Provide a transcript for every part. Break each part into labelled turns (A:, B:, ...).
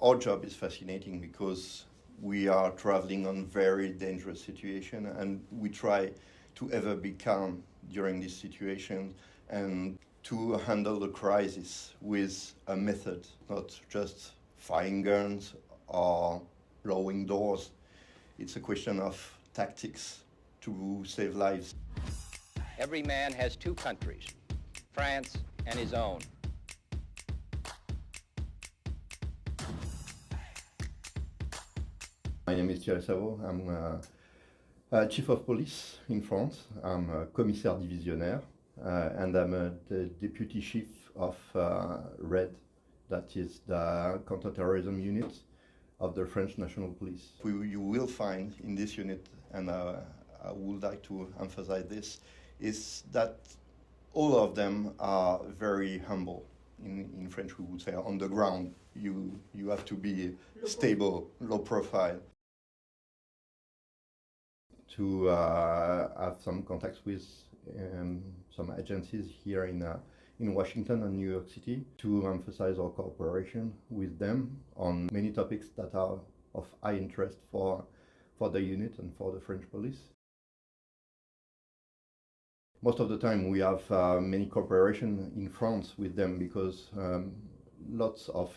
A: Our job is fascinating because we are traveling on very dangerous situation and we try to ever be calm during this situation and to handle the crisis with a method, not just firing guns or blowing doors. It's a question of tactics to save lives.
B: Every man has two countries, France and his own.
A: My name is Thierry Savot. I'm chief of police in France. I'm a commissaire divisionnaire and I'm the deputy chief of RED, that is the counterterrorism unit of the French National Police. You will find in this unit, and I would like to emphasize this, is that all of them are very humble. In French we would say on the ground. You have to be stable, low profile. To have some contacts with some agencies here in Washington and New York City to emphasize our cooperation with them on many topics that are of high interest for the unit and for the French police. Most of the time we have many cooperation in France with them because lots of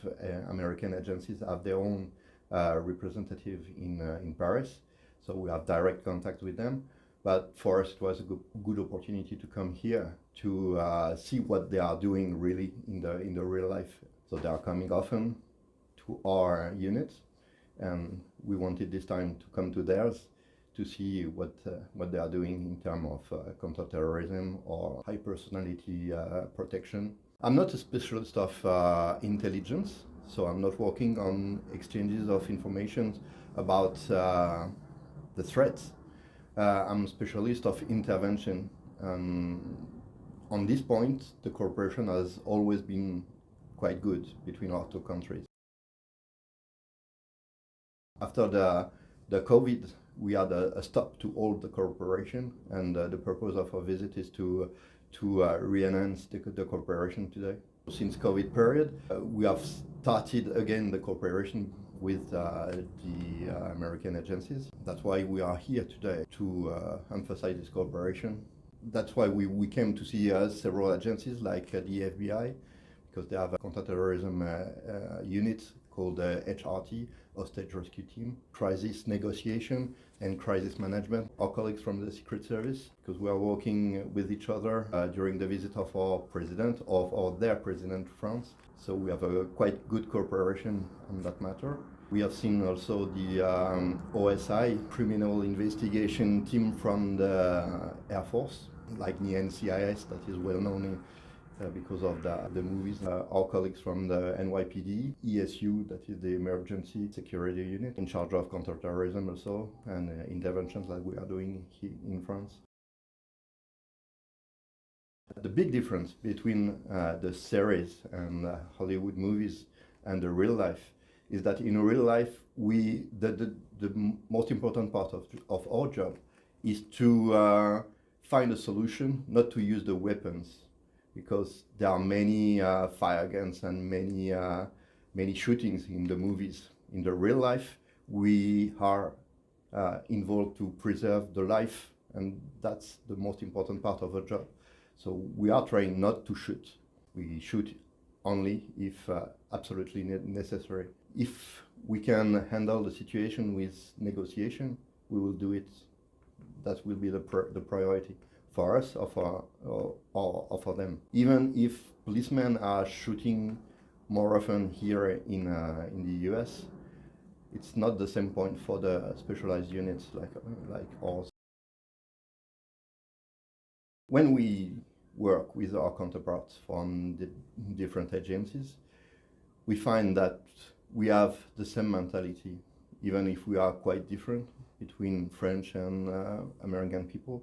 A: American agencies have their own representative in Paris. So we have direct contact with them. But for us, it was a good opportunity to come here to see what they are doing really in the real life. So they are coming often to our unit, and we wanted this time to come to theirs to see what they are doing in terms of counterterrorism or high personality protection. I'm not a specialist of intelligence, so I'm not working on exchanges of information about the threats. I'm a specialist of intervention. On this point, the cooperation has always been quite good between our two countries. After the COVID, we had a stop to all the cooperation, and the purpose of our visit is to re-enhance the cooperation today. Since COVID period, we have started again the cooperation with the American agencies. That's why we are here today, to emphasize this cooperation. That's why we came to see several agencies like the FBI, because they have a counterterrorism unit called HRT, Hostage Rescue Team, crisis negotiation and crisis management. Our colleagues from the Secret Service, because we are working with each other during the visit of our president, of their president, France. So we have a quite good cooperation on that matter. We have seen also the OSI, Criminal Investigation Team from the Air Force, like the NCIS, that is well known because of the movies. Our colleagues from the NYPD, ESU, that is the Emergency Security Unit, in charge of counterterrorism also, and interventions that we are doing here in France. The big difference between the series and Hollywood movies and the real life is that in real life, the most important part of our job is to find a solution, not to use the weapons, because there are many fire guns and many shootings in the movies. In the real life, we are involved to preserve the life, and that's the most important part of our job. So we are trying not to shoot. We shoot only if absolutely necessary. If we can handle the situation with negotiation, we will do it. That will be the priority for us or for them. Even if policemen are shooting more often here in the US, it's not the same point for the specialized units like ours. When we work with our counterparts from the different agencies, we find that we have the same mentality, even if we are quite different between French and American people.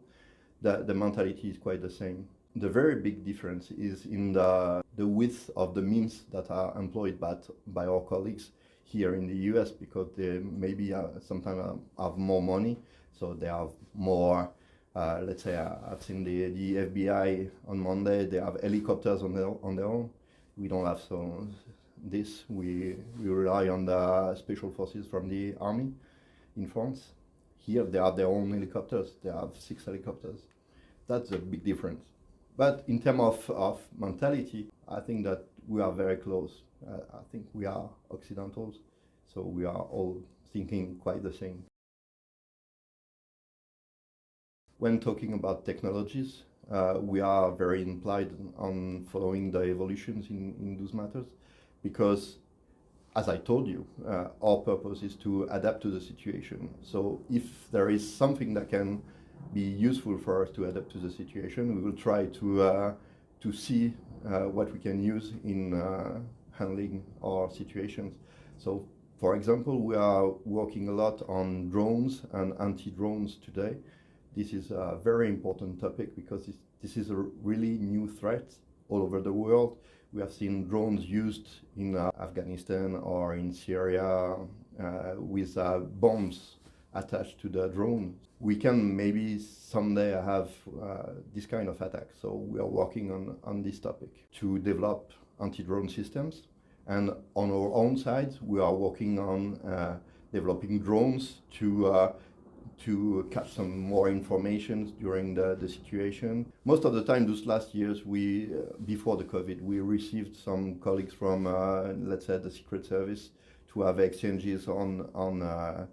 A: The mentality is quite the same. The very big difference is in the width of the means that are employed by our colleagues here in the US, because they maybe sometimes have more money, so they have more. Let's say I've seen the FBI on Monday. They have helicopters on their own. We don't have this. We rely on the special forces from the army in France. Here they have their own helicopters. They have 6 helicopters. That's a big difference. But in terms of mentality, I think that we are very close. I think we are Occidentals, so we are all thinking quite the same. When talking about technologies, we are very implied on following the evolutions in those matters, because, as I told you, our purpose is to adapt to the situation. So if there is something that can be useful for us to adapt to the situation, we will try to see what we can use in handling our situations. So, for example, we are working a lot on drones and anti-drones today. This is a very important topic because this is a really new threat all over the world. We have seen drones used in Afghanistan or in Syria with bombs attached to the drone. We can maybe someday have this kind of attack. So we are working on this topic to develop anti-drone systems. And on our own side, we are working on developing drones to catch some more information during the situation. Most of the time, those last years, before the COVID, we received some colleagues from, let's say, the Secret Service to have exchanges on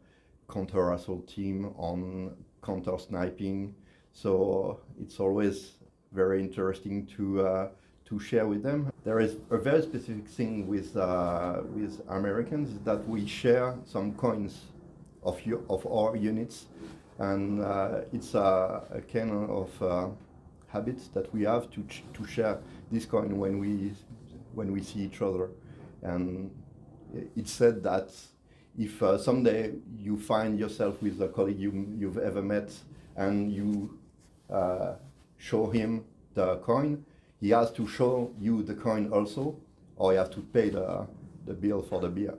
A: counter-assault team, on counter-sniping. So it's always very interesting to share with them. There is a very specific thing with Americans, is that we share some coins of our units, and it's a kind of habit that we have to share this coin when we see each other. And it's said that if someday you find yourself with a colleague you've ever met and you show him the coin, he has to show you the coin also, or you have to pay the bill for the beer.